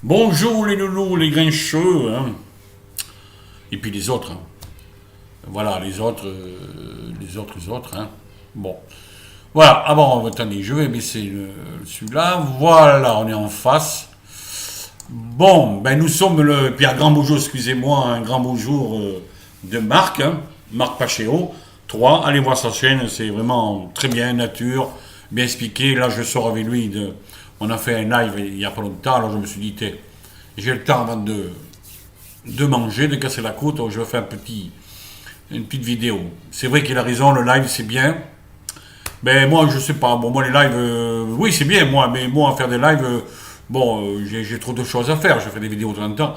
Bonjour les nounous, les grincheux, hein. Et puis les autres, hein. Voilà, les autres, hein. Bon. Voilà, ah bon, attendez, je vais baisser celui-là. Voilà, on est en face. Bon, ben nous sommes le. Puis un grand bonjour, excusez-moi, un grand bonjour de Marc, hein, Marc Pachéo. 3, allez voir sa chaîne, c'est vraiment très bien, nature, bien expliqué. Là, je sors avec lui, on a fait un live il n'y a pas longtemps, alors je me suis dit, j'ai le temps avant de manger, de casser la côte, donc je vais faire une petite vidéo. C'est vrai qu'il a raison, le live c'est bien. Ben moi je sais pas, bon moi les lives, oui c'est bien moi, mais moi faire des lives, j'ai trop de choses à faire, je fais des vidéos de temps en temps.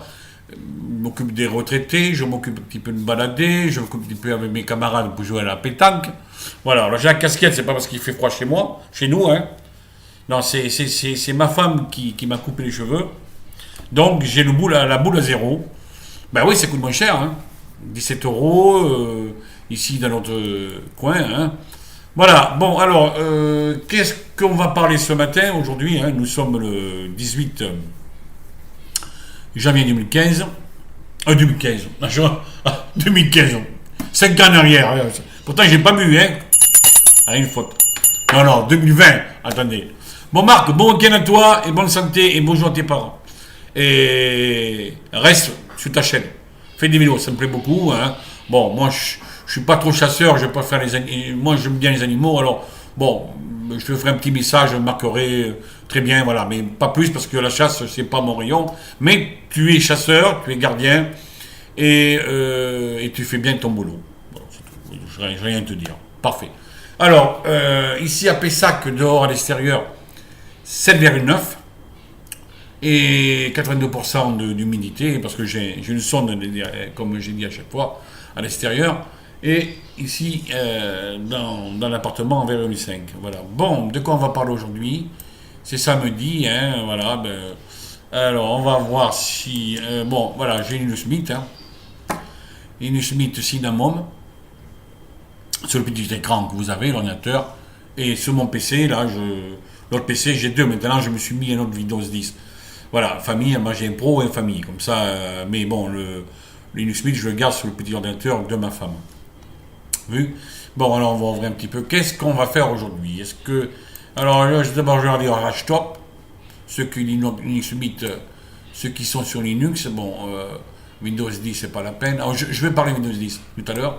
Je m'occupe des retraités, je m'occupe un petit peu de me balader, je m'occupe un petit peu avec mes camarades pour jouer à la pétanque. Voilà, alors j'ai la casquette, c'est pas parce qu'il fait froid chez moi, chez nous, hein. Non, c'est ma femme qui m'a coupé les cheveux. Donc j'ai la boule à zéro. Ben oui, ça coûte moins cher, hein. 17 euros, ici dans notre coin, hein. Voilà, bon, alors, qu'est-ce qu'on va parler ce matin, aujourd'hui, hein, nous sommes le 18 janvier 2015. 2015, 2015, 5 ans en arrière. Pourtant, j'ai pas bu, hein. Ah, une faute. Non, non, 2020, attendez. Bon, Marc, bon week-end à toi, et bonne santé, et bonjour à tes parents. Et reste sur ta chaîne. Fais des vidéos, ça me plaît beaucoup, hein. Bon, moi, je suis pas trop chasseur, je préfère les animaux. Moi, j'aime bien les animaux, alors, bon, je te ferai un petit message, je marquerai très bien, voilà, mais pas plus parce que la chasse, c'est pas mon rayon. Mais tu es chasseur, tu es gardien, et tu fais bien ton boulot. Voilà, c'est tout. Je n'ai rien à te dire. Parfait. Alors, ici à Pessac, dehors à l'extérieur, 7,9 et 82% d'humidité, parce que j'ai une sonde, comme j'ai dit à chaque fois, à l'extérieur. Et ici, dans l'appartement, en 1,5. Voilà. Bon, de quoi on va parler aujourd'hui? C'est samedi, hein, voilà. Ben, alors, on va voir si... bon, voilà, j'ai une Smith, hein. Une Smith Cinnamon, sur le petit écran que vous avez, l'ordinateur. Et sur mon PC, là, l'autre PC, j'ai deux. Maintenant, je me suis mis un autre Windows 10. Voilà, famille, moi j'ai un pro et une famille. Comme ça, mais bon, le Linux Mint, je le garde sur le petit ordinateur de ma femme. Vu? Bon, alors on va ouvrir un petit peu. Qu'est-ce qu'on va faire aujourd'hui? Est-ce que. Alors, d'abord, je vais regarder Rage Top. Ceux qui Linux Mint, ceux qui sont sur Linux, bon, Windows 10, c'est pas la peine. Alors, je vais parler Windows 10 tout à l'heure,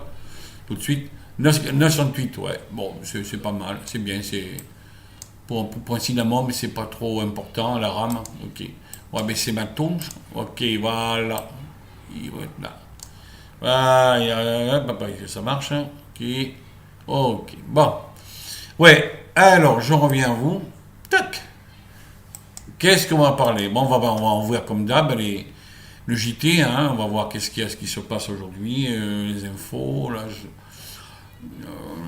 tout de suite. 968, ouais, bon, c'est pas mal, c'est bien, c'est pour un cinnamon, mais c'est pas trop important, la RAM, ok. On va baisser ma touche, ok, voilà, il va être là. Voilà, ça marche, hein. Ok, ok, bon. Ouais, alors, je reviens à vous. Tac. Qu'est-ce qu'on va parler? Bon, on va ouvrir comme d'hab le JT, hein, on va voir ce qui se passe aujourd'hui, les infos, là,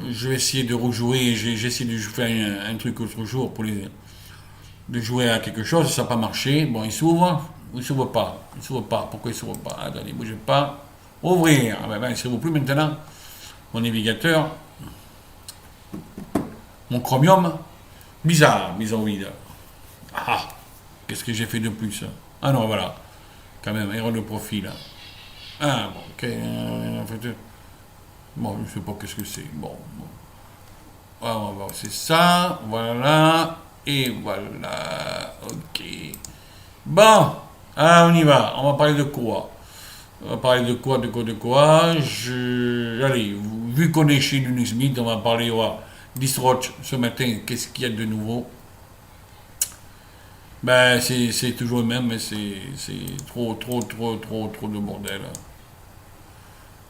je vais essayer de rejouer. J'ai essayé de faire un truc l'autre jour de jouer à quelque chose. Ça n'a pas marché. Bon, il s'ouvre. Ou il s'ouvre pas. Il s'ouvre pas. Pourquoi il s'ouvre pas? Attendez, bougez pas. Ouvrir. Ah ben, il ne s'ouvre plus maintenant. Mon navigateur. Mon Chromium. Bizarre. Bizarre vide. Ah. Qu'est-ce que j'ai fait de plus? Ah non, voilà. Quand même, erreur de profil. Ah bon, ok. Bon, je ne sais pas qu'est-ce que c'est. Bon. Ah, on va voir, c'est ça, voilà, et voilà, ok. Bon, on y va, on va parler de quoi? On va parler de quoi? Allez, vu qu'on est chez Linux Mint, on va parler d'Isroch ce matin, qu'est-ce qu'il y a de nouveau? Ben, c'est toujours le même, mais c'est trop de bordel.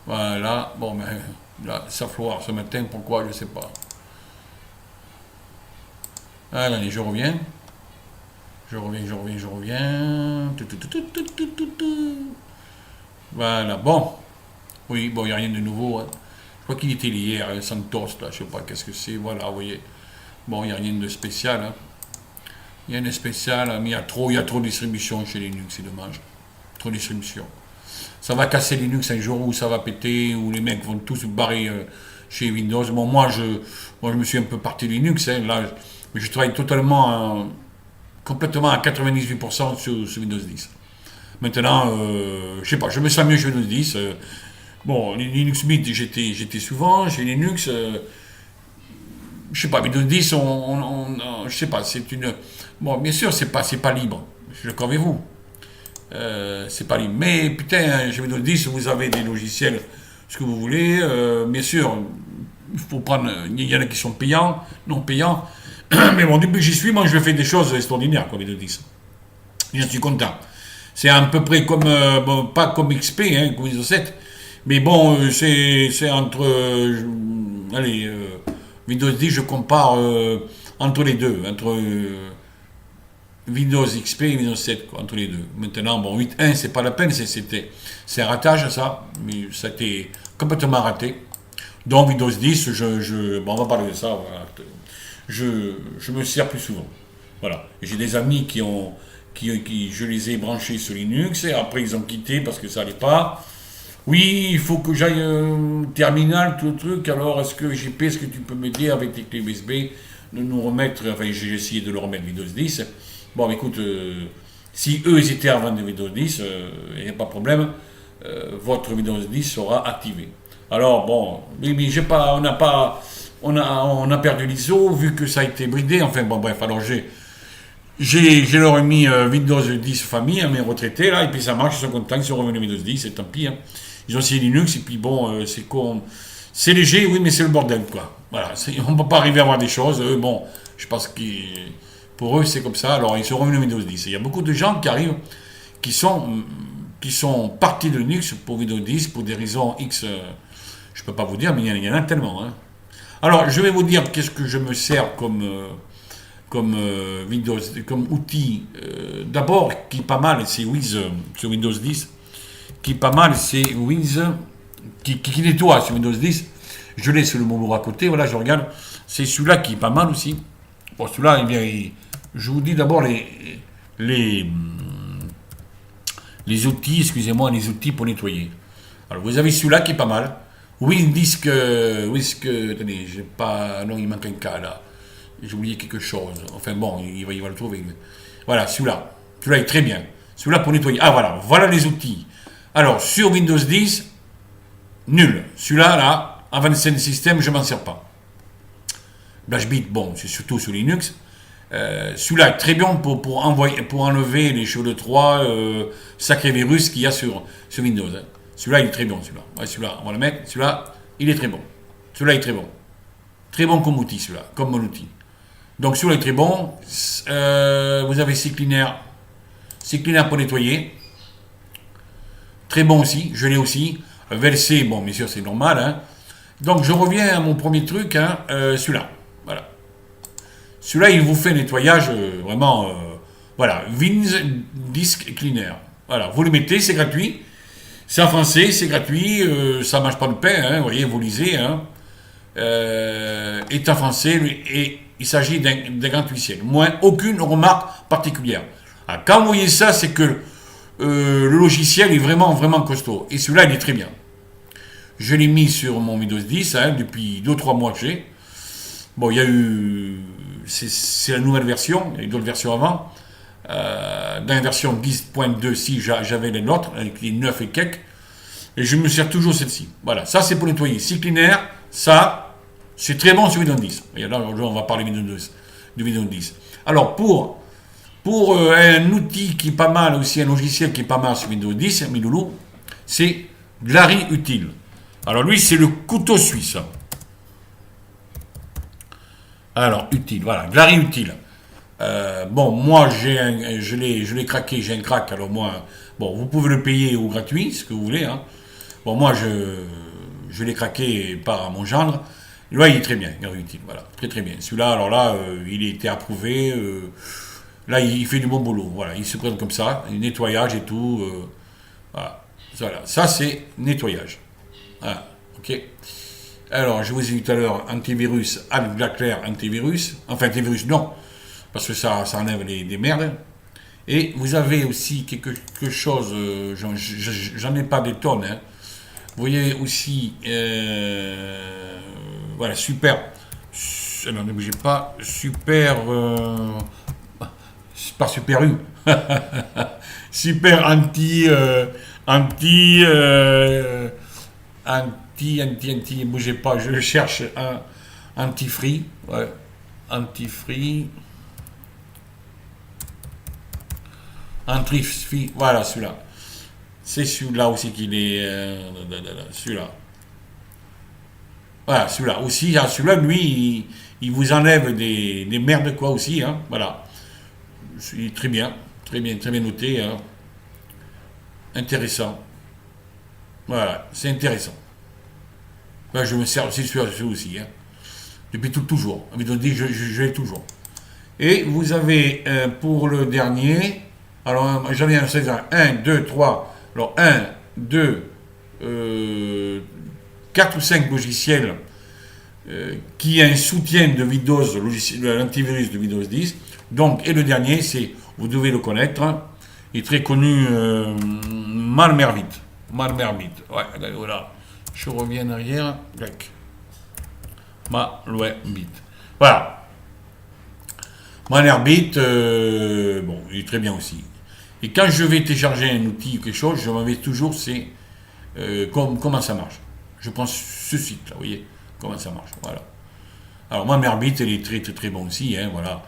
Voilà, bon, ben, là, ça floire ce matin, pourquoi, je sais pas. Allez, je reviens. Je reviens. Voilà, bon. Oui, bon, il n'y a rien de nouveau, hein. Je crois qu'il était lié à Santos, là, je sais pas qu'est-ce que c'est. Voilà, vous voyez. Bon, il n'y a rien de spécial, hein. Il y a rien de spécial, mais il y a trop de distribution chez Linux, c'est dommage. Trop de distribution. Ça va casser Linux un jour où ça va péter, où les mecs vont tous se barrer chez Windows. Bon, moi, je me suis un peu parti Linux, hein, là. Mais je travaille totalement complètement à 98% sur Windows 10. Maintenant, je sais pas, je me sens mieux chez Windows 10. Bon, Linux Mint, j'étais souvent chez Linux. Je sais pas, Windows 10, je sais pas, c'est une. Bon, bien sûr, c'est pas libre. Je suis d'accord avec vous. C'est pas libre. Mais putain, chez Windows 10, vous avez des logiciels, ce que vous voulez. Bien sûr, il faut prendre. Il y en a qui sont payants, non payants. Mais bon, depuis que j'y suis, moi, je fais des choses extraordinaires, comme Windows 10. Je suis content. C'est à peu près comme, bon, pas comme XP, hein, comme Windows 7, mais bon, c'est entre, allez, Windows 10, je compare entre les deux, entre Windows XP et Windows 7, quoi, entre les deux. Maintenant, bon, 8.1, c'est pas la peine, c'est un ratage, ça, mais ça a été complètement raté. Donc, Windows 10, bon, on va parler de ça, voilà. Je me sers plus souvent. Voilà. J'ai des amis qui je les ai branchés sur Linux et après ils ont quitté parce que ça allait pas. Oui, il faut que j'aille terminal, tout le truc. Alors, est-ce que tu peux m'aider avec tes clés USB de nous remettre, enfin, j'ai essayé de le remettre Windows 10. Bon, écoute, si eux ils étaient avant de Windows 10, il n'y a pas de problème, votre Windows 10 sera activé. Alors, bon, mais j'ai pas, on a perdu l'ISO vu que ça a été bridé. Enfin, bon, bref, alors j'ai leur mis Windows 10 famille à mes retraités, là, et puis ça marche, ils sont contents, ils sont revenus Windows 10, et tant pis. Hein. Ils ont essayé Linux, et puis bon, c'est léger, oui, mais c'est le bordel, quoi. Voilà, on ne peut pas arriver à voir des choses. Bon, je pense que pour eux, c'est comme ça, alors ils sont revenus Windows 10. Il y a beaucoup de gens qui arrivent, qui sont partis de Linux pour Windows 10, pour des raisons X, je ne peux pas vous dire, mais il y en a tellement. Hein. Alors, je vais vous dire qu'est-ce que je me sers comme Windows, comme outil. D'abord, qui est pas mal, c'est Wiz sur Windows 10. Qui est pas mal, c'est Wiz qui nettoie sur Windows 10. Je l'ai sur le mobile à côté, voilà, je regarde. C'est celui-là qui est pas mal aussi. Bon, celui-là, eh bien, je vous dis d'abord les outils, excusez-moi, les outils pour nettoyer. Alors, vous avez celui-là qui est pas mal. WinDisk, attendez, j'ai pas, non, il manque un cas là. J'ai oublié quelque chose. Enfin bon, il va le trouver. Voilà, celui-là. Celui-là est très bien. Celui-là pour nettoyer. Ah voilà les outils. Alors, sur Windows 10, nul. Celui-là, là, Advanced System, je ne m'en sers pas. BlashBit, bon, c'est surtout sur Linux. Celui-là est très bon pour enlever les cheveux de 3 sacrés virus qu'il y a sur Windows. Hein. Celui-là, il est très bon, celui-là. Ouais, celui-là, on va le mettre. Celui-là, il est très bon. Celui-là est très bon. Très bon comme outil, celui-là, comme mon outil. Donc celui-là est très bon. Vous avez CCleaner pour nettoyer. Très bon aussi, je l'ai aussi. VLC, bon, bien sûr, c'est normal. Hein. Donc je reviens à mon premier truc, hein, celui-là. Voilà. Celui-là, il vous fait nettoyage vraiment. Voilà, WinDisk Cleaner. Voilà, vous le mettez, c'est gratuit. C'est en français, c'est gratuit. Ça ne mange pas de pain, hein, vous voyez, vous lisez. Hein. Est en français et il s'agit d'un grand logiciel. Moins aucune remarque particulière. Alors, quand vous voyez ça, c'est que le logiciel est vraiment, vraiment costaud. Et celui-là, il est très bien. Je l'ai mis sur mon Windows 10 hein, depuis 2-3 mois que j'ai. Bon, il y a eu... C'est la nouvelle version, il y a eu d'autres versions avant. Dans la version 10.2, si j'avais les nôtres, avec les 9 et quelques. Et je me sers toujours celle-ci. Voilà, ça c'est pour nettoyer. CCleaner, ça, c'est très bon sur Windows 10. Et là, on va parler de Windows 10. Alors, pour un outil qui est pas mal aussi, un logiciel qui est pas mal sur Windows 10, Miloulou, c'est Glary Utile. Alors, lui, c'est le couteau suisse. Alors, utile, voilà, Glary Utile. Bon, moi, je l'ai craqué, j'ai un crack, alors moi, bon, vous pouvez le payer au gratuit, ce que vous voulez, hein. Bon, moi, je l'ai craqué par mon gendre. Là, il est très bien, Glary Utile, voilà, très très bien. Celui-là, alors là, il a été approuvé, là, il fait du bon boulot, voilà, il se présente comme ça, nettoyage et tout, voilà. Ça, c'est nettoyage. Voilà, ok. Alors, je vous ai dit tout à l'heure, antivirus, Blacklear antivirus, enfin, antivirus, non, parce que ça enlève des merdes. Et vous avez aussi quelque chose, j'en ai pas des tonnes, hein. Vous voyez aussi, voilà, super, alors ne bougez pas, super, Pas Super U. Super anti, bougez pas, je cherche un anti-free. Ouais, anti-free. Anti-free, voilà celui-là. C'est celui-là aussi qu'il est. Celui-là. Voilà, celui-là aussi. Celui-là, lui, il vous enlève des merdes, quoi, aussi. Hein, voilà. Très bien. Très bien noté. Hein. Intéressant. Voilà, c'est intéressant. Là, je me sers aussi de celui-là aussi. Hein. Depuis toujours. Je l'ai toujours. Et vous avez pour le dernier. Alors, j'en ai un 16 1, 2, 3. Alors, 1, 2, 4 ou 5 logiciels qui a un soutien de Windows, l'antivirus de Windows 10. Donc, et le dernier, c'est, vous devez le connaître, hein, il est très connu, Malmervit. Malmervit. Ouais, voilà. Je reviens en arrière. Malmervit. Voilà. Malmervit, bon, il est très bien aussi. Et quand je vais télécharger un outil ou quelque chose, je m'en vais toujours, c'est comment ça marche. Je prends ce site là, vous voyez, comment ça marche. Voilà. Alors, Malmervit, il est très bon aussi, hein, voilà.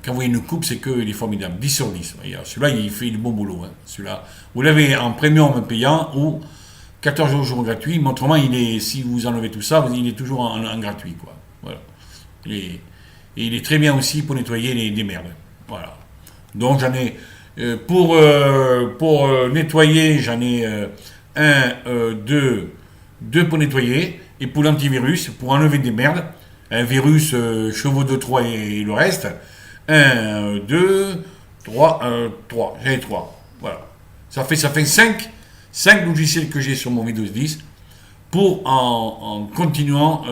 Quand vous voyez une coupe, c'est qu'il est formidable. 10 sur 10. Celui-là, il fait le bon boulot. Hein. Celui-là, vous l'avez en premium payant ou 14 jours gratuit. Mais autrement, si vous enlevez tout ça, il est toujours en gratuit. Quoi. Voilà. Il est très bien aussi pour nettoyer des merdes. Voilà. Donc, j'en ai. Pour nettoyer, j'en ai deux pour nettoyer. Et pour l'antivirus, pour enlever des merdes. Un virus, chevaux de Troie et le reste. 1, 2, 3, 3. J'en ai 3. Voilà. Ça fait 5 logiciels que j'ai sur mon Windows 10 pour en continuant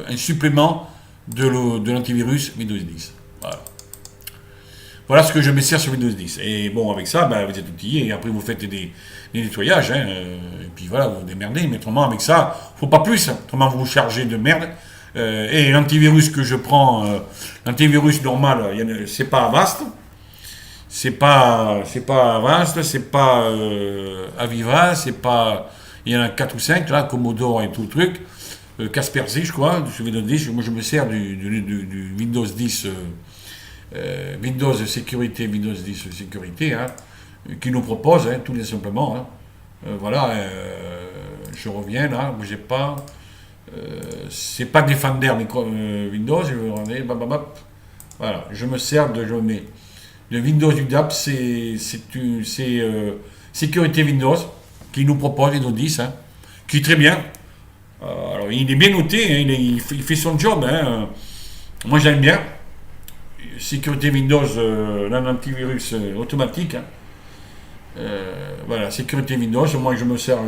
un supplément de l'antivirus Windows 10. Voilà. Voilà ce que je me sers sur Windows 10. Et bon, avec ça, ben, vous êtes outillé et après vous faites des nettoyages. Hein, et puis voilà, vous vous démerdez. Mais autrement, avec ça, faut pas plus. Autrement, vous vous chargez de merde. Et l'antivirus que je prends, l'antivirus normal, c'est pas Avast, c'est pas Avast, c'est pas Aviva, c'est pas, il y en a 4 ou 5 là, Commodore et tout le truc, Kaspersky je crois, sur Windows 10, moi je me sers du Windows 10, Windows Sécurité, Windows 10 Sécurité, hein, qui nous propose, hein, tout simplement, hein. Voilà, je reviens là, bougez pas. C'est pas Defender mais Windows, voilà, je me sers de Windows UDAP, c'est sécurité Windows qui nous propose Windows 10, hein, qui est très bien. Alors il est bien noté, hein, il fait son job, hein. Moi j'aime bien sécurité Windows, l'antivirus automatique, hein. Voilà, sécurité Windows, moi je me sers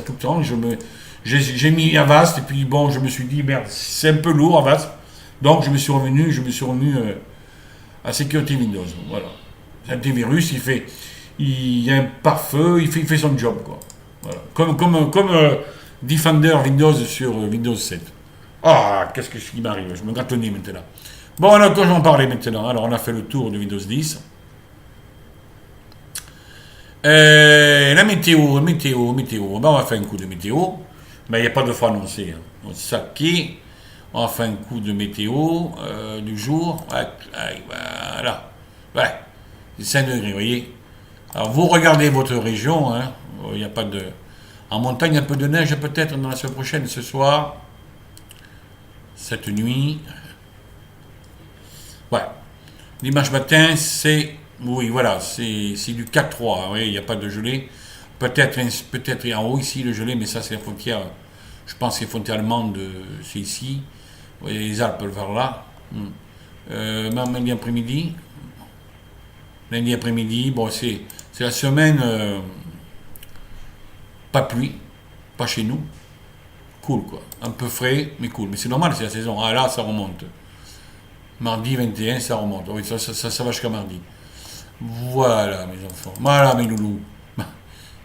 tout le temps, j'ai mis Avast et puis bon, je me suis dit merde, c'est un peu lourd Avast, donc je me suis revenu à sécurité Windows. Voilà, l'antivirus, il y a un pare-feu, il fait son job quoi. Voilà, comme Defender Windows sur Windows 7. Ah, qu'est-ce qui m'arrive, je me gratte le nez maintenant. Bon, alors quand j'en parlais maintenant, alors on a fait le tour de Windows 10. La météo. Ben, on va faire un coup de météo. Mais il n'y a pas de fois annoncé. Hein. Donc, ça qui est. On va faire un coup de météo du jour. Voilà. Ouais. C'est 5 degrés, vous voyez. Alors, vous regardez votre région. Hein. Il n'y a pas de. En montagne, un peu de neige peut-être dans la semaine prochaine, ce soir. Cette nuit. Ouais. Dimanche matin, c'est. Oui, voilà, c'est du 4-3. Oui, il n'y a pas de gelée. Peut-être en haut ici le gelé, mais ça c'est la frontière. Je pense que c'est la frontière allemande, c'est ici. Vous voyez les Alpes vers là. Lundi après-midi. Lundi après-midi, bon, c'est la semaine. Pas pluie, pas chez nous. Cool quoi. Un peu frais, mais cool. Mais c'est normal, c'est la saison. Ah là, ça remonte. Mardi 21, ça remonte. Oui, ça va jusqu'à mardi. Voilà mes enfants, voilà mes loulous.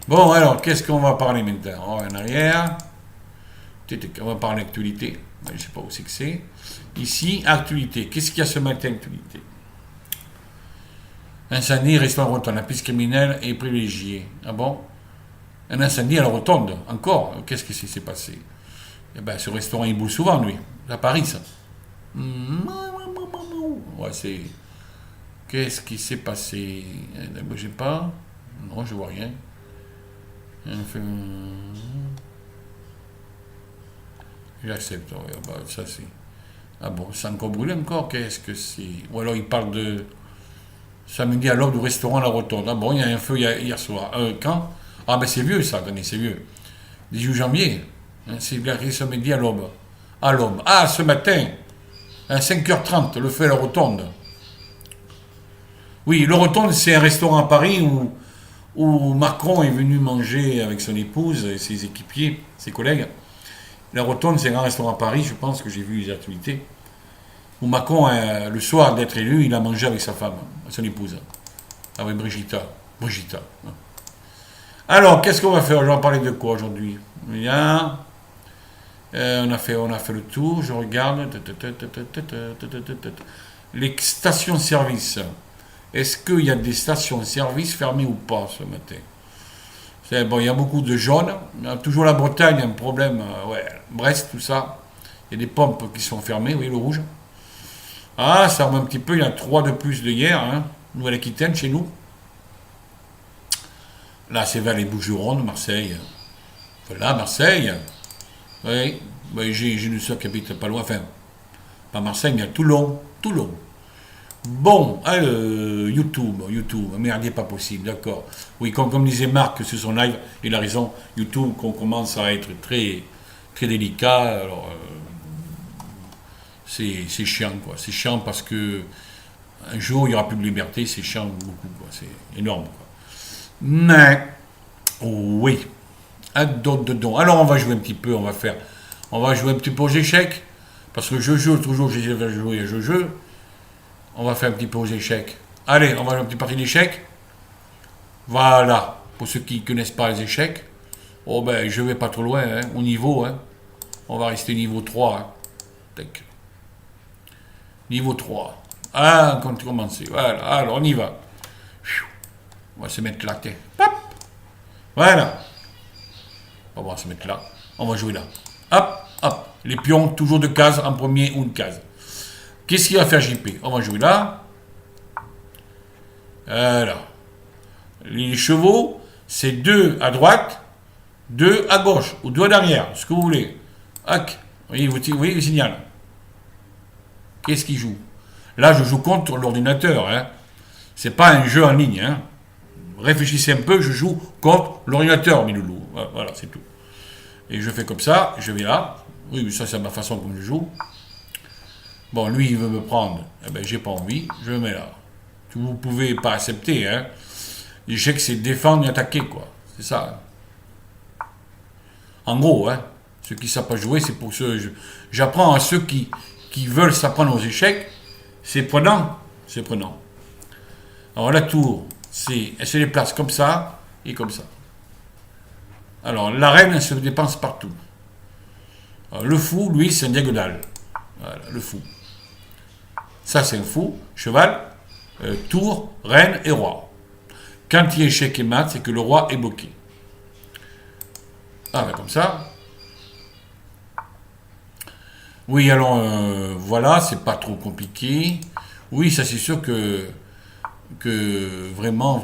Bon alors, qu'est-ce qu'on va parler maintenant? On va en arrière. On va parler d'actualité. Je ne sais pas où c'est que c'est. Ici, actualité. Qu'est-ce qu'il y a ce matin, actualité? Incendie, restaurant rotonde. La piste criminelle est privilégiée. Ah bon? Un incendie à la rotonde. Encore? Qu'est-ce qui s'est passé? Eh ben, ce restaurant, il boule souvent, lui. À Paris, ça. Ouais, c'est... Qu'est-ce qui s'est passé? Ne bougez pas. Non, je vois rien. Enfin... J'accepte. Ouais, bah, ça, c'est... Ah bon, c'est encore brûlé encore? Qu'est-ce que c'est? Ou alors, il parle de... Samedi à l'aube du restaurant La Rotonde. Ah bon, il y a un feu hier soir. Quand? Ah ben c'est vieux ça, attendez, c'est vieux. 18 janvier. Hein, c'est bien samedi à l'aube. À l'aube. Ah, ce matin. À 5h30, le feu à La Rotonde. Oui, Le Rotonde, c'est un restaurant à Paris où Macron est venu manger avec son épouse et ses équipiers, ses collègues. La Rotonde, c'est un grand restaurant à Paris, je pense que j'ai vu les activités. Où Macron, le soir d'être élu, il a mangé avec sa femme, son épouse, avec Brigitte. Brigitte. Alors, qu'est-ce qu'on va faire? Je vais en parler de quoi aujourd'hui? Bien. On a fait le tour, je regarde. Les stations-service. Est-ce qu'il y a des stations-service fermées ou pas ce matin? Bon, il y a beaucoup de jaunes. Il y a toujours la Bretagne, un problème. Ouais, Brest, tout ça. Il y a des pompes qui sont fermées, vous voyez le rouge. Ah, ça remonte un petit peu, il y en a 3 de plus de hier, hein. Nouvelle-Aquitaine, chez nous. Là, c'est vers les Bouches-du-Rhône, Marseille. Voilà, Marseille. Oui, oui, j'ai une soeur qui habite pas loin, enfin, pas Marseille, mais à Toulon. Toulon. Bon, YouTube, merde, pas possible, d'accord. Oui, comme disait Marc sur son live, il a raison, YouTube, qu'on commence à être très, très délicat, alors... c'est chiant, quoi. C'est chiant parce que un jour, il n'y aura plus de liberté, c'est chiant beaucoup, quoi. C'est énorme, quoi. Mais, oui. Alors, on va jouer un petit peu, on va jouer un petit peu aux échecs, parce que je joue toujours, j'ai joué, je joue. On va faire un petit peu aux échecs. Allez, on va jouer une petite partie d'échecs. Voilà. Pour ceux qui ne connaissent pas les échecs, oh ben, je vais pas trop loin, hein, au niveau, hein. On va rester niveau 3, hein. Tac. Niveau 3. Ah, on continue commencer. Voilà, alors on y va. On va se mettre là. Hop. Voilà. On va se mettre là. On va jouer là. Hop, hop. Les pions, toujours de cases en premier ou une case. Qu'est-ce qu'il va faire JP? On va jouer là. Voilà. Les chevaux, c'est 2 à droite, 2 à gauche, ou 2 à l'arrière, ce que vous voulez. Hac. Vous voyez le signal. Qu'est-ce qu'il joue? Là, je joue contre l'ordinateur. Hein. C'est pas un jeu en ligne. Hein. Réfléchissez un peu, je joue contre l'ordinateur, mes loulous. Voilà, c'est tout. Et je fais comme ça, je vais là. Oui, mais ça, c'est ma façon comme je joue. Bon, lui, il veut me prendre. Eh ben, j'ai pas envie, je me mets là. Vous pouvez pas accepter. Hein. L'échec, c'est défendre et attaquer, quoi. C'est ça. Hein. En gros, hein, ceux qui ne savent pas jouer, c'est pour ceux... J'apprends à ceux qui veulent s'apprendre aux échecs. C'est prenant. C'est prenant. Alors, la tour, elle se déplace comme ça et comme ça. Alors, la reine, elle se dépense partout. Alors, le fou, lui, c'est un diagonale. Voilà, le fou. Ça, c'est un fou. Cheval, tour, reine et roi. Quand il y a échec et mat, c'est que le roi est bloqué. Ah, ben comme ça. Oui, alors, voilà, c'est pas trop compliqué. Oui, ça, c'est sûr que vraiment,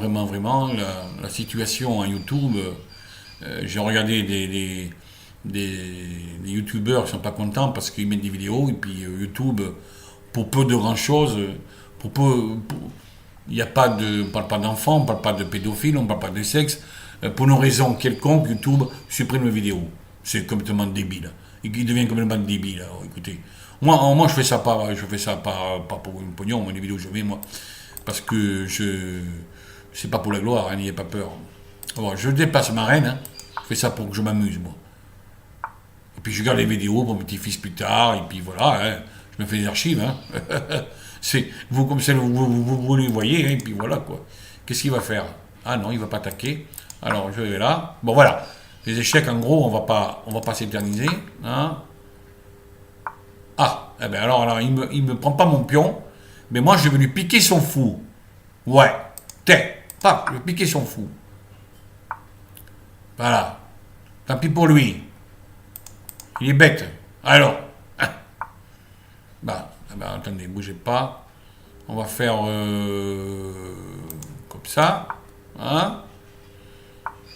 la situation à YouTube, j'ai regardé des youtubeurs qui sont pas contents parce qu'ils mettent des vidéos et puis YouTube, pour peu de grand chose, il n'y a pas de, on parle pas d'enfants, on parle pas de pédophiles, on parle pas de sexe, pour une raison quelconque, YouTube supprime les vidéos. C'est complètement débile. Il devient complètement débile. Alors, écoutez, moi je fais ça pas pour une pognon, les vidéos je mets moi, parce que c'est pas pour la gloire, hein, n'ayez pas peur. Bon, je dépasse ma reine, hein, je fais ça pour que je m'amuse, moi. Et puis je regarde les vidéos pour mes petits-fils plus tard, et puis voilà, hein, je me fais des archives, hein. C'est, vous comme ça, vous les voyez, hein, et puis voilà, quoi. Qu'est-ce qu'il va faire? Ah non, il va pas attaquer. Alors, je vais là. Bon, voilà. Les échecs, en gros, on va pas s'éterniser, hein. Ah, eh ben alors, il me prend pas mon pion, mais moi, je vais lui piquer son fou. Ouais. Tiens, paf, je vais piquer son fou. Voilà. Tant pis pour lui. Il est bête. Alors. Bah, attendez, bougez pas. On va faire comme ça. Hein.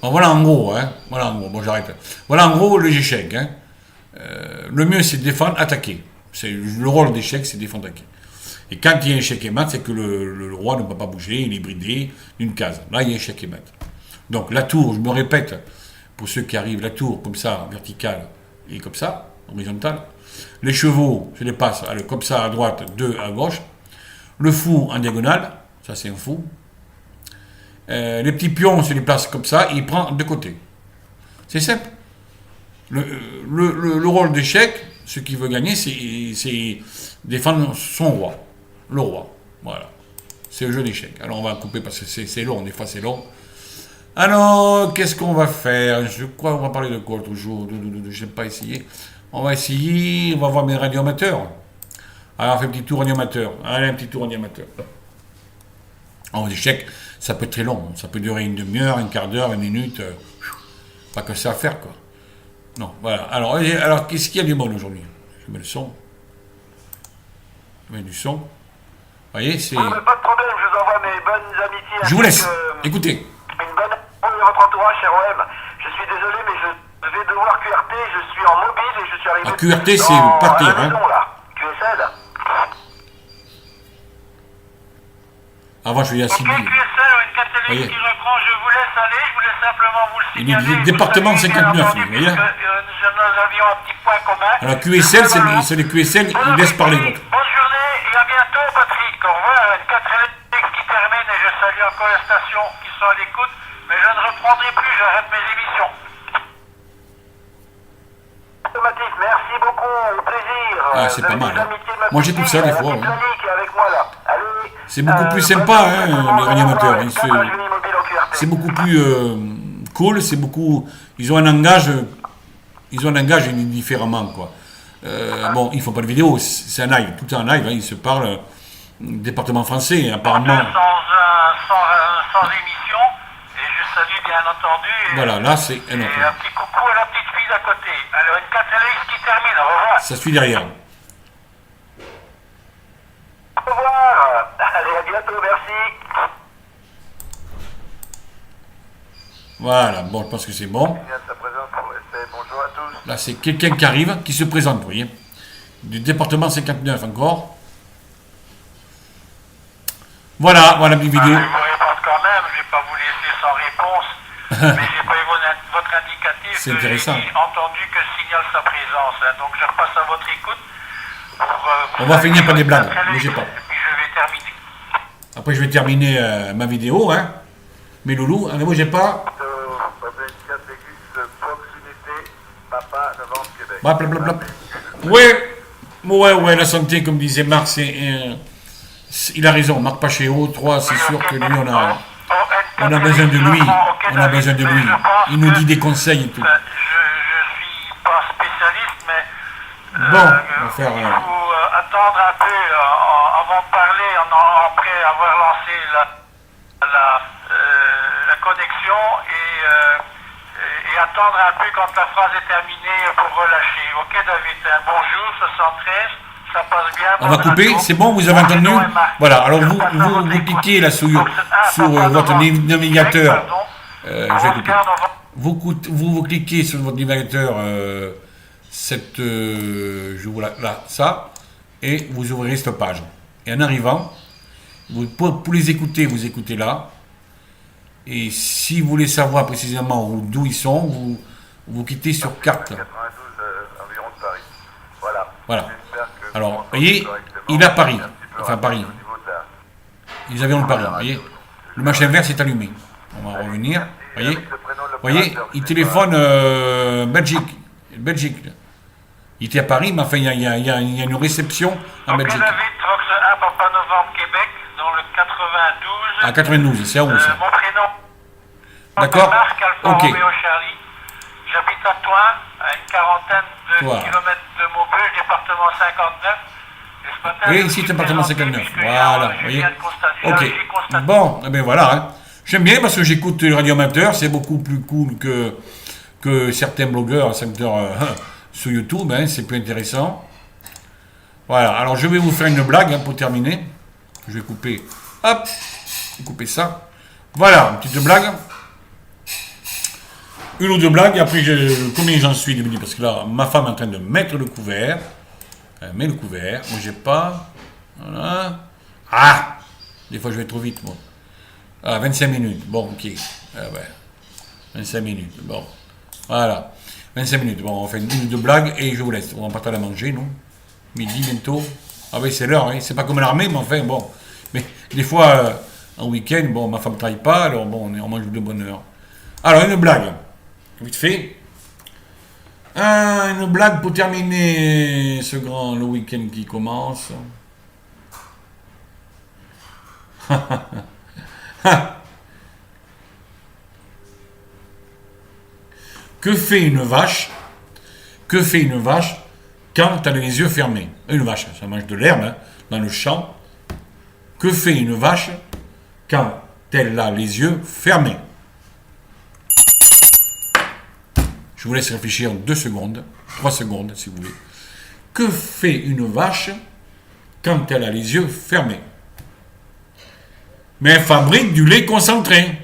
Bon, voilà en gros. Hein. Voilà en gros. Bon, j'arrête. Voilà en gros les échecs. Hein. Le mieux, c'est de défendre, attaquer. Le rôle d'échec, c'est défendre, attaquer. Et quand il y a échec et mat, c'est que le roi ne peut pas bouger, il est bridé d'une case. Là, il y a échec et mat. Donc la tour, je me répète, pour ceux qui arrivent, la tour, comme ça, verticale, et comme ça, horizontale. Les chevaux, je les passe comme ça à droite, 2 à gauche. Le fou en diagonale, ça c'est un fou. Les petits pions, on se les place comme ça, et il prend de côté. C'est simple. Le rôle d'échec, ce qu'il veut gagner, c'est défendre son roi. Le roi. Voilà. C'est le jeu d'échecs. Alors on va couper parce que c'est long, des fois c'est long. Alors, qu'est-ce qu'on va faire? Je crois qu'on va parler de quoi toujours? Je n'ai pas essayé. On va essayer, on va voir mes radioamateurs. Alors on fait un petit tour radioamateur. Allez, un petit tour radioamateur. En échec, ça peut être très long. Ça peut durer une demi-heure, un quart d'heure, 20 minutes. Pas que ça à faire, quoi. Non, voilà. Alors qu'est-ce qu'il y a du bon aujourd'hui? Je mets le son. Je mets du son. Vous voyez, c'est... Pas de problème, je vous envoie mes bonnes amitiés. Je vous laisse. Écoutez. Une bonne amitié de votre entourage, cher OM. Je suis désolé, mais je vais devoir QRT. Je suis en mobile et je suis arrivé QRT, c'est partir, la maison, là. QSL. Avant, je vais y assimiler. Ok, QSL, une catégorie qui reprend, je vous laisse aller, je voulais simplement vous le signaler. Il est département 59, vous voyez. Nous avions un petit point commun. Alors QSL, c'est les QSL, ils laissent parler l'autre. Bonne journée et à bientôt, Patrick. Au revoir, une 4 électrique qui termine et je salue encore les stations qui sont à l'écoute, mais je ne reprendrai plus, j'arrête mes émissions. Automatique, merci beaucoup, au plaisir. Ah, c'est pas mal. Hein. Moi, j'écoute ça des fois. Hein. Avec moi, là. Allez, c'est beaucoup plus sympa, hein, les réanimateurs. C'est beaucoup plus cool, c'est beaucoup... Ils ont un langage différemment, quoi. Bon, ils font pas de vidéo, c'est un live, tout est en live, hein, ils se parlent département français, apparemment. Sans émission, et je salue bien entendu. Voilà, là c'est un autre. Et un petit coucou à la petite fille d'à côté. Alors, une catalyse qui termine, au revoir. Ça suit derrière. Au revoir. Allez, à bientôt, merci. Voilà, bon, je pense que c'est bon. Bonjour à tous. Là, c'est quelqu'un qui arrive, qui se présente, vous voyez. Du département 59 encore. Voilà, voilà une vidéo. Je vous réponds quand même, je ne vais pas vous laisser sans réponse, mais j'ai pas eu votre indicatif. C'est intéressant. J'ai entendu que signale sa présence, hein, donc je repasse à votre écoute. On va finir par des blagues, bougez pas. Et puis je vais terminer. Après, je vais terminer ma vidéo, hein. Mes loulous, ne bougez pas. Blablabla. Ouais, la santé, comme disait Marc, il a raison. Marc Pachéo, 3, c'est sûr que lui, on a besoin de lui. On a besoin de lui. Il nous dit des conseils et tout. Je suis pas spécialiste, mais bon, on va faire. Il faut attendre un peu avant de parler, après avoir lancé la connexion et attendre un peu quand la phrase est terminée pour relâcher. Ok, David, bonjour, 73, ça passe bien. On va couper, c'est bon, vous avez entendu? Voilà, alors vous cliquez là sur votre navigateur. Je vais couper. Vous cliquez sur votre navigateur, ça, et vous ouvrirez cette page. Et en arrivant, pour les écouter, vous écoutez là. Et si vous voulez savoir précisément d'où ils sont, vous quittez sur carte. 92 environ de Paris. Voilà. Alors, vous voyez, il a Paris. Enfin, Paris. Ils avaient le Paris, vous voyez. Le machin vert s'est allumé. On va revenir. Vous voyez, il téléphone Belgique. Il était à Paris, mais enfin, il y a une réception en Belgique. David, Fox 1, Papa Novembre, Québec, dans le 92. À 92, c'est à où ça? Mon prénom. D'accord. Marc Alpha Ok. Romeo Charlie. J'habite à Toin, à une quarantaine de kilomètres de Maubeuge, département 59. Peut-être Oui, site que appartement c'est 59. gentil, Voilà, je vous voyez. viens de constater, Ok. j'ai constaté. Bon, eh ben voilà. Hein. J'aime bien parce que j'écoute le radio amateur. C'est beaucoup plus cool que certains blogueurs, sur YouTube. Hein, c'est plus intéressant. Voilà. Alors, je vais vous faire une blague hein, pour terminer. Je vais couper. Hop. Couper ça. Voilà, une petite blague. Une ou deux blagues. Après, combien j'en suis de midi? Parce que là, ma femme est en train de mettre le couvert. Elle met le couvert. Moi, j'ai pas. Voilà. Ah! Des fois, je vais trop vite, moi. Ah, 25 minutes. Bon, ok. Ah, ouais. 25 minutes. Bon. Voilà. 25 minutes. Bon, on fait une ou deux blagues et je vous laisse. On va partir à manger, nous. Midi, bientôt. Ah, oui, c'est l'heure. Hein. C'est pas comme l'armée, mais enfin, bon. Mais des fois, en week-end, bon, ma femme ne travaille pas, alors bon, on mange de bonne heure. Alors, une blague. Vite fait. Une blague pour terminer le week-end qui commence. Que fait une vache? Que fait une vache quand elle a les yeux fermés? Une vache, ça mange de l'herbe hein, dans le champ. Que fait une vache quand elle a les yeux fermés? Je vous laisse réfléchir 2 secondes, 3 secondes si vous voulez. Que fait une vache quand elle a les yeux fermés? Mais elle fabrique du lait concentré.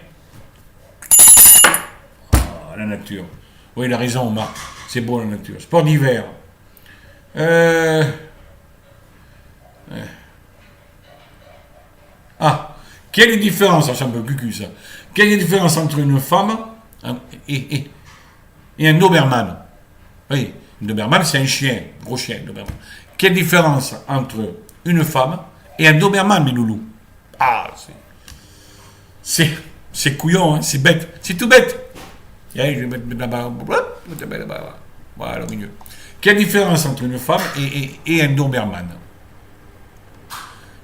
Ah, la nature. Oui, il a raison, Marc. C'est beau la nature. Sport d'hiver. Ah, quelle est la différence? Ça semble cucu ça. Quelle est la différence entre une femme et un Doberman? Oui, un Doberman c'est un chien, gros chien, Doberman. Quelle différence entre une femme et un Doberman, mes loulous? Ah, c'est couillon, hein, c'est bête, c'est tout bête. Allez, je vais mettre là-bas, voilà, au milieu. Quelle différence entre une femme et un Doberman?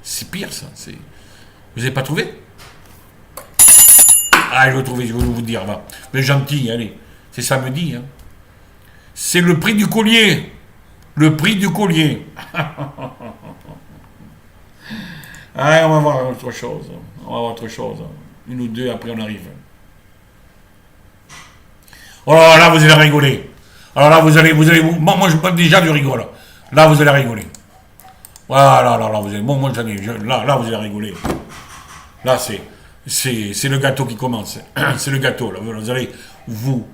C'est pire ça, Vous n'avez pas trouvé? Ah, je vais trouver, je vais vous dire, va. Mais gentil, allez, c'est samedi, hein. C'est le prix du collier. Le prix du collier. Ah, on va voir autre chose. On va voir autre chose. Une ou deux, après on arrive. Oh là, vous allez rigoler. Alors là, vous allez. Moi, je parle déjà du rigole. Là, vous allez rigoler. Voilà, là, vous allez. Bon, moi, là, vous allez rigoler. Là, c'est le gâteau qui commence. C'est le gâteau, là. Vous allez vous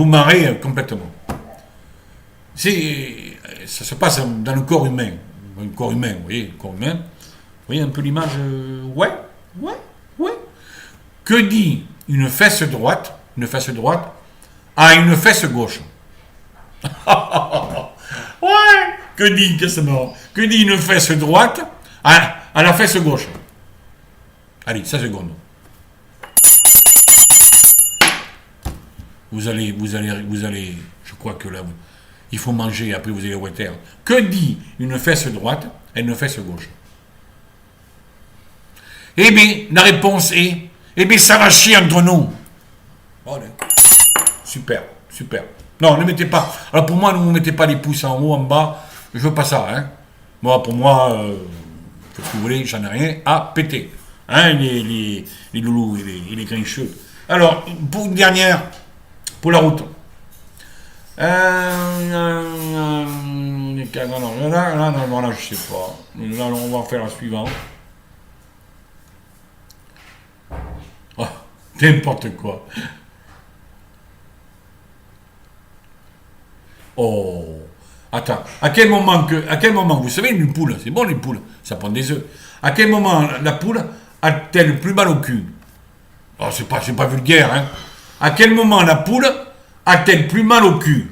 marrer complètement. Ça se passe dans le corps humain. Le corps humain, vous voyez, le corps humain. Vous voyez un peu l'image ouais. Que dit une fesse droite à une fesse gauche? Ouais. Que dit une fesse droite à la fesse gauche? Allez, 5 secondes. Vous allez, je crois que là, il faut manger, après vous allez au water. Que dit une fesse droite à une fesse gauche? Eh bien, la réponse est, ça va chier entre nous. Voilà. Super. Non, ne mettez pas, alors pour moi, ne vous mettez pas les pouces en haut, en bas, je veux pas ça, hein. Moi, pour moi, faites ce que vous voulez, j'en ai rien à péter. Hein, les loulous et les grincheux. Alors, pour une dernière, pour la route. Là, je sais pas. Là, on va faire la suivante. Oh, n'importe quoi. Oh, attends. À quel moment, vous savez, une poule, c'est bon les poules, ça prend des œufs. À quel moment la poule a-t-elle plus mal au cul? Oh, c'est pas vulgaire, hein. À quel moment la poule a-t-elle plus mal au cul?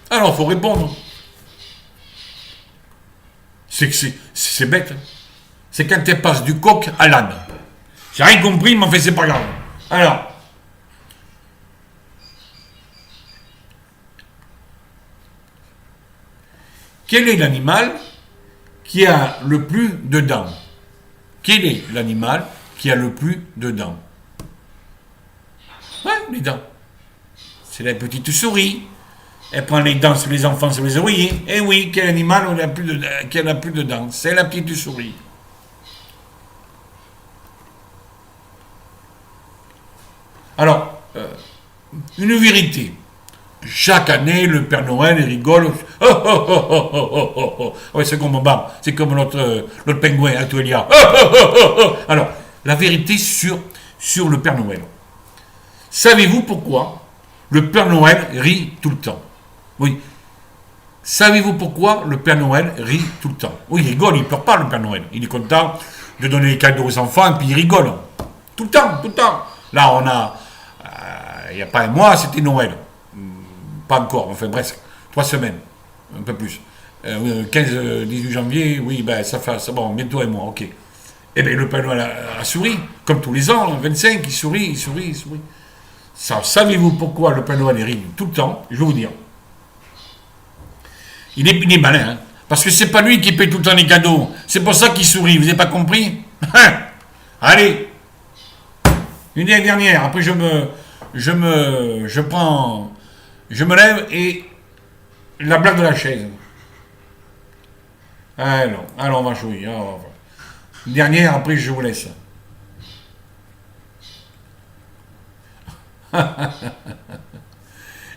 Alors, faut répondre. C'est bête. Hein. C'est quand elle passe du coq à l'âne. J'ai rien compris, mais en fait, c'est pas grave. Alors. Quel est l'animal qui a le plus de dents? Quel est l'animal qui a le plus de dents? Ouais, les dents. C'est la petite souris. Elle prend les dents sur les enfants, sur les oreillers. Eh oui, quel animal qui n'a plus de dents? C'est la petite souris. Alors, une vérité. Chaque année, le Père Noël il rigole. Oh, oh, oh, oh, oh, oh, oh, oh. Ouais, c'est comme Bob, c'est comme notre pingouin, Actuelia. Oh, oh, oh, oh, oh. Alors, la vérité sur le Père Noël. Savez-vous pourquoi le Père Noël rit tout le temps? Oui. Savez-vous pourquoi le Père Noël rit tout le temps? Oui, il rigole, il pleure pas le Père Noël. Il est content de donner les cadeaux aux enfants et puis il rigole. Tout le temps, tout le temps. Là, on a, il n'y a pas un mois, c'était Noël. Pas encore, enfin presque. 3 semaines, un peu plus. 15-18 janvier, oui, ben ça fait, bon, bientôt un mois, ok. Eh bien, le Père Noël a souri, comme tous les ans, 25, il sourit, il sourit, il sourit. Ça, savez-vous pourquoi le Père Noël rit tout le temps? Je vais vous dire. Il est malin, hein, parce que c'est pas lui qui paye tout le temps les cadeaux. C'est pour ça qu'il sourit, vous n'avez pas compris? Allez, une dernière, après je me lève et la blague de la chaise. Alors, on va jouer. Une dernière, après je vous laisse.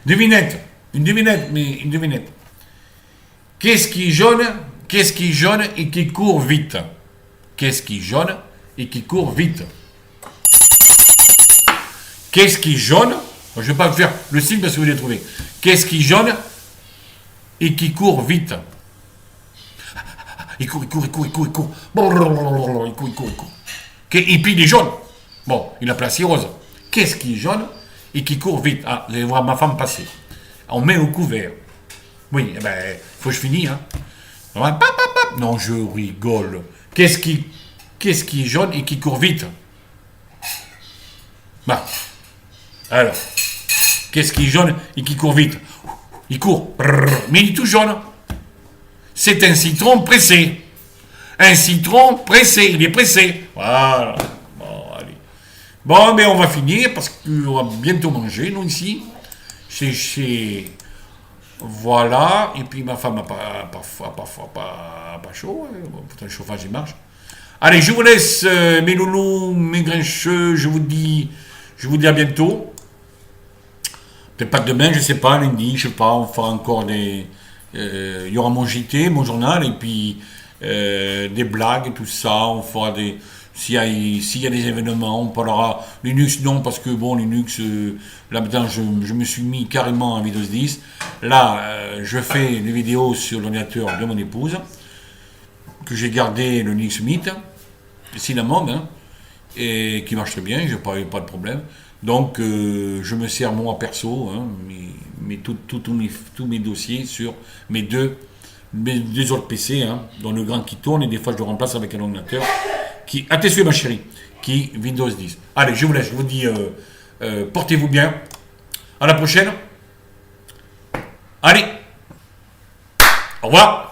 Devinette, une devinette. Qu'est-ce qui est jaune et qui court vite? Qu'est-ce qui est jaune et qui court vite? Qu'est-ce qui est jaune? Je ne vais pas faire le signe parce que vous l'avez trouvé. Qu'est-ce qui est jaune et qui court vite? Il court. Et puis il est jaune. Bon, il a placé rose. Qu'est-ce qui est jaune et qui court vite? Ah, vous allez voir ma femme passer. On met au couvert. Oui, eh ben, faut que je finisse, hein. Non, je rigole. Qu'est-ce qui est jaune et qui court vite? Bah. Alors, qu'est-ce qui est jaune et qui court vite? Il court, mais il est tout jaune. C'est un citron pressé. Un citron pressé, il est pressé. Voilà. Bon, allez. Bon, mais on va finir parce qu'on va bientôt manger, nous, ici. Chez... Voilà. Et puis ma femme n'a pas chaud. Pourtant, le chauffage, il marche. Allez, je vous laisse, mes loulous, mes grincheux. Je vous dis à bientôt. Peut-être pas demain, je sais pas, lundi, je sais pas, on fera encore des... Il y aura mon JT, mon journal, et puis des blagues et tout ça, on fera des... S'il y a des événements, on parlera... Linux, non, parce que bon, Linux, là-dedans, je me suis mis carrément en Windows 10. Là, je fais des vidéos sur l'ordinateur de mon épouse, que j'ai gardé le Linux Mint, Cinnamon, hein, et qui marche très bien, je n'ai pas de problème. Donc, je me sers moi perso, hein, tous mes dossiers sur mes deux autres PC, hein, dont le grand qui tourne, et des fois je le remplace avec un ordinateur qui, attention ma chérie, qui Windows 10. Allez, je vous laisse, je vous dis, portez-vous bien. À la prochaine. Allez, au revoir.